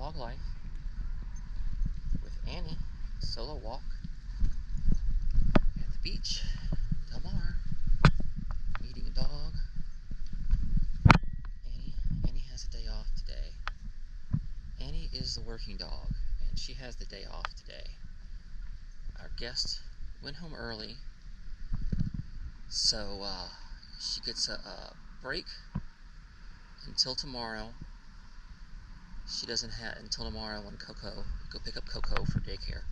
dog life with Annie. Solo walk at the beach. Del Mar. Meeting a dog. Annie has a day off today. Annie is the working dog, and she has the day off today. Our guest went home early, so she gets a break until tomorrow. She doesn't have until tomorrow when go pick up Coco for daycare.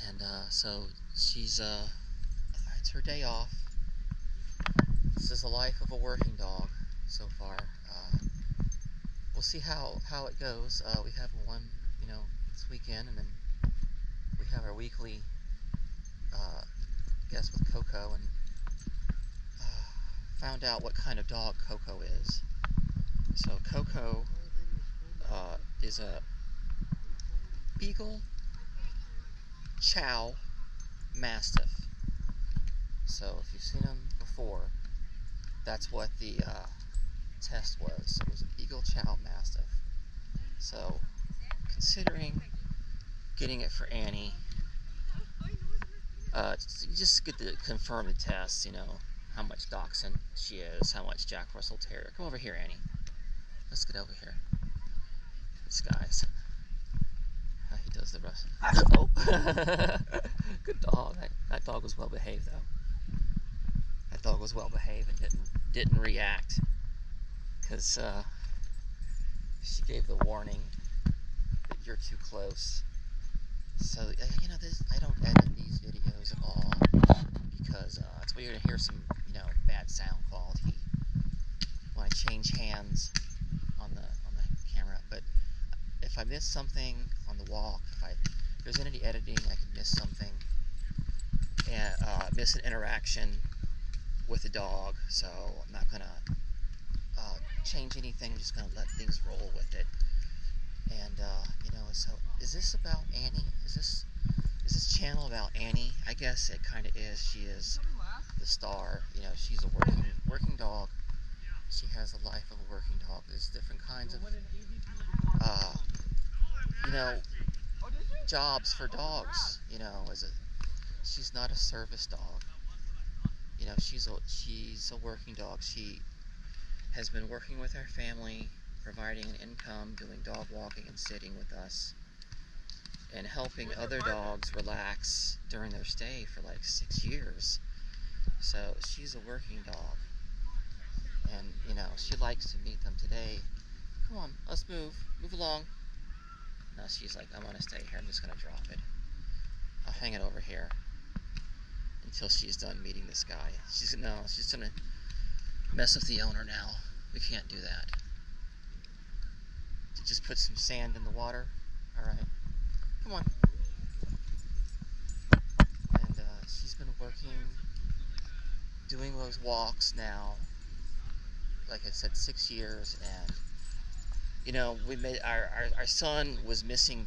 And so she's it's her day off. This is the life of a working dog so far. We'll see how it goes. We have one, this weekend, and then we have our weekly guest with Coco, and found out what kind of dog Coco is. So Coco is a Beagle Chow Mastiff. So if you've seen him before, that's what the test was. It was a Beagle Chow Mastiff. So considering getting it for Annie, just get to confirm the test, how much Dachshund she is, how much Jack Russell Terrier. Come over here, Annie. Let's get over here. This guy's how he does the rest. Oh, good dog. That dog was well behaved, though. That dog was well behaved and didn't react because she gave the warning that you're too close. So I don't edit these videos at all because that's where you're gonna hear some bad sound quality when I change hands on the camera. But if I miss something on the walk, if there's any editing, I could miss something and miss an interaction with the dog. So I'm not gonna change anything. I'm just gonna let things roll with it. And so is this about Annie? Is this channel about Annie? I guess it kind of is. She is the star. She's a working dog. She has the life of a working dog. There's different kinds of jobs for dogs. She's not a service dog. She's a working dog. She has been working with our family, providing an income, doing dog walking and sitting with us, and helping other dogs relax during their stay for like 6 years. So she's a working dog, and she likes to meet them today. Come on, let's move along. No, she's like, I want to stay here. I'm just gonna drop it. I'll hang it over here until she's done meeting this guy. She's gonna mess with the owner now. We can't do that. Just put some sand in the water. Alright. Come on. And she's been working, doing those walks now, like I said, 6 years. And we made our son was missing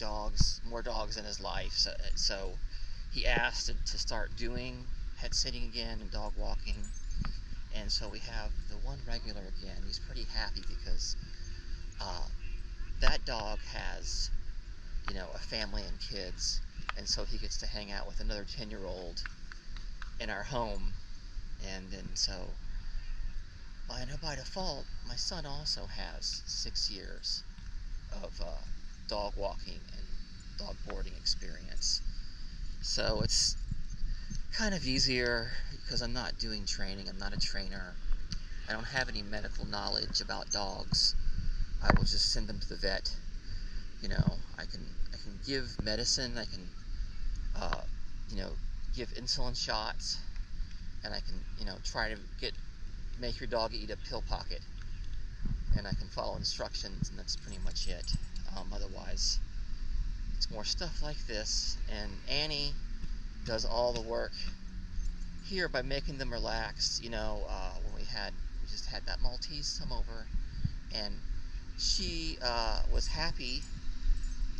more dogs in his life, so he asked to start doing pet sitting again and dog walking. And so we have the one regular again. He's pretty happy because that dog has, a family and kids, and so he gets to hang out with another 10-year-old in our home. And then so, by default, my son also has 6 years of dog walking and dog boarding experience. So it's kind of easier because I'm not doing training. I'm not a trainer. I don't have any medical knowledge about dogs. I will just send them to the vet. I can give medicine. I can give insulin shots, and I can try to make your dog eat a pill pocket, and I can follow instructions, and that's pretty much it. Otherwise, it's more stuff like this. And Annie does all the work here by making them relax. When we just had that Maltese come over, and she was happy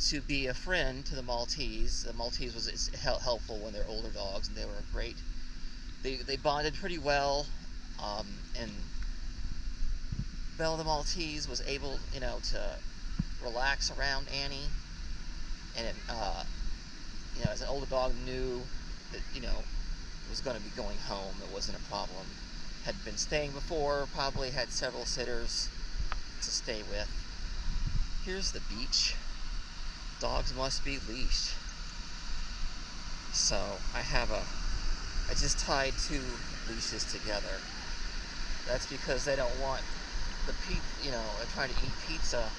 to be a friend to the Maltese. The Maltese was helpful when they're older dogs, and they were great. They bonded pretty well, Belle the Maltese was able, to relax around Annie, and it, as an older dog, knew that, was going to be going home. It wasn't a problem. Had been staying before, probably had several sitters to stay with. Here's the beach. Dogs must be leashed. So I just tied 2 leashes together. That's because they don't want they're trying to eat pizza,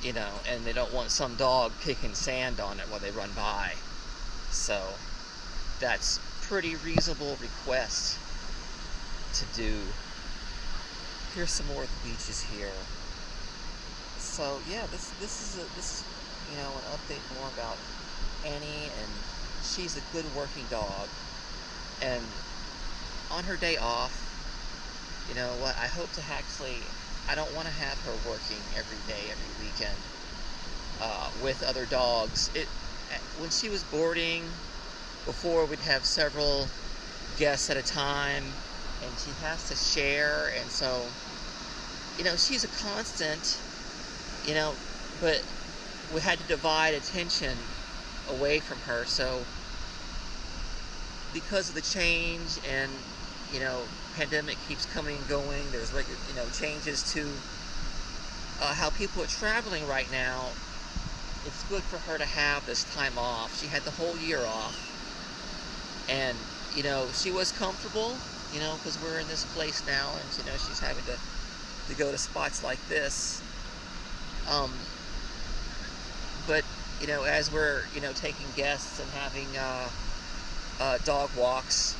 and they don't want some dog kicking sand on it while they run by. So that's pretty reasonable request to do. Here's some more of the beaches here. So yeah, this is an update more about Annie, and she's a good working dog. And on her day off, I hope to actually, I don't want to have her working every day, every weekend, with other dogs. When she was boarding, before we'd have several guests at a time, and she has to share, and so, she's a constant, but we had to divide attention away from her. So because of the change, and pandemic keeps coming and going, there's changes to how people are traveling right now. It's good for her to have this time off. She had the whole year off, and she was comfortable, because we're in this place now, and she's having to go to spots like this. But as we're taking guests and having dog walks,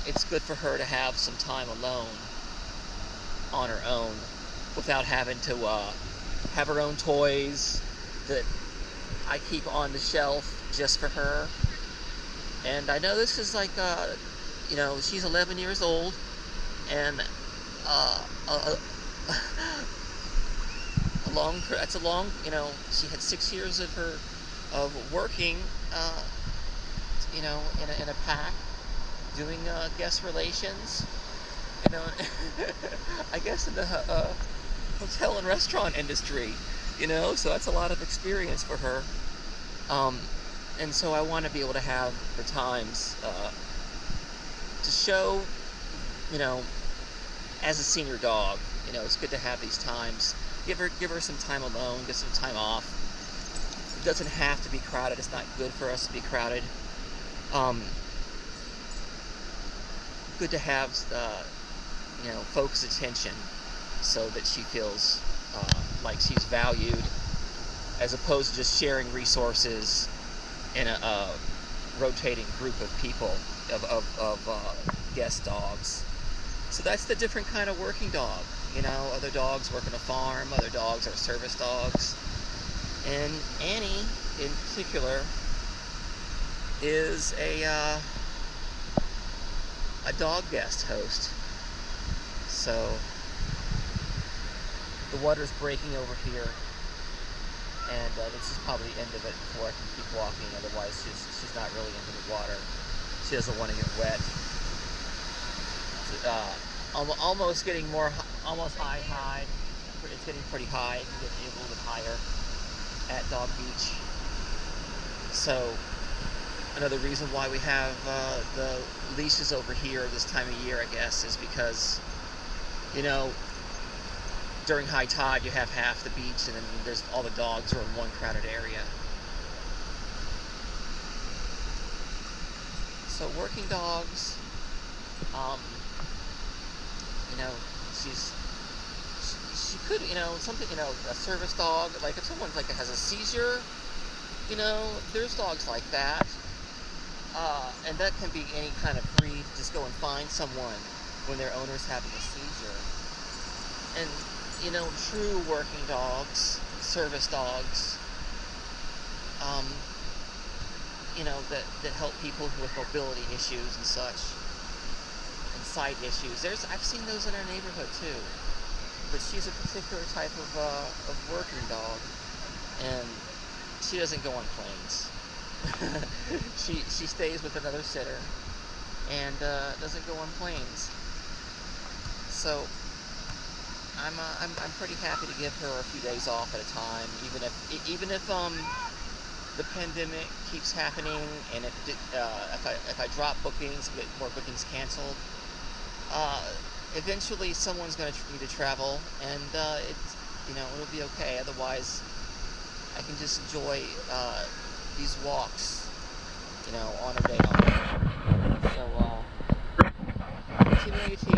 it's good for her to have some time alone on her own, without having to have her own toys that I keep on the shelf just for her. And I know this is like she's 11 years old, and that's a long, she had 6 years of working, in a pack, doing guest relations, I guess in the hotel and restaurant industry, so that's a lot of experience for her. And so I want to be able to have the times to show, as a senior dog, it's good to have these times. Give her some time alone, get some time off. It doesn't have to be crowded. It's not good for us to be crowded. Good to have focused attention, so that she feels like she's valued, as opposed to just sharing resources in a rotating group of people, of guest dogs. So that's the different kind of working dog. Other dogs work on a farm, other dogs are service dogs. And Annie, in particular, is a dog guest host. So the water's breaking over here, and this is probably the end of it before I can keep walking. Otherwise, she's not really into the water. She doesn't want to get wet. Almost getting almost high tide. It's getting pretty high. It can get a little bit higher at Dog Beach. So another reason why we have the leashes over here this time of year, I guess, is because during high tide you have half the beach, and then there's all the dogs are in one crowded area. So working dogs, she could, something, a service dog, like if someone has a seizure, there's dogs like that, and that can be any kind of breed. Just go and find someone when their owner's having a seizure. And true working dogs, service dogs, that help people with mobility issues and such, and sight issues. I've seen those in our neighborhood too. But she's a particular type of working dog, and she doesn't go on planes. she stays with another sitter, and doesn't go on planes. So I'm pretty happy to give her a few days off at a time, even if the pandemic keeps happening, and if I drop bookings and get more bookings canceled, eventually someone's going to need to travel, and it'll be okay. Otherwise, I can just enjoy these walks, on her day off. So continuing to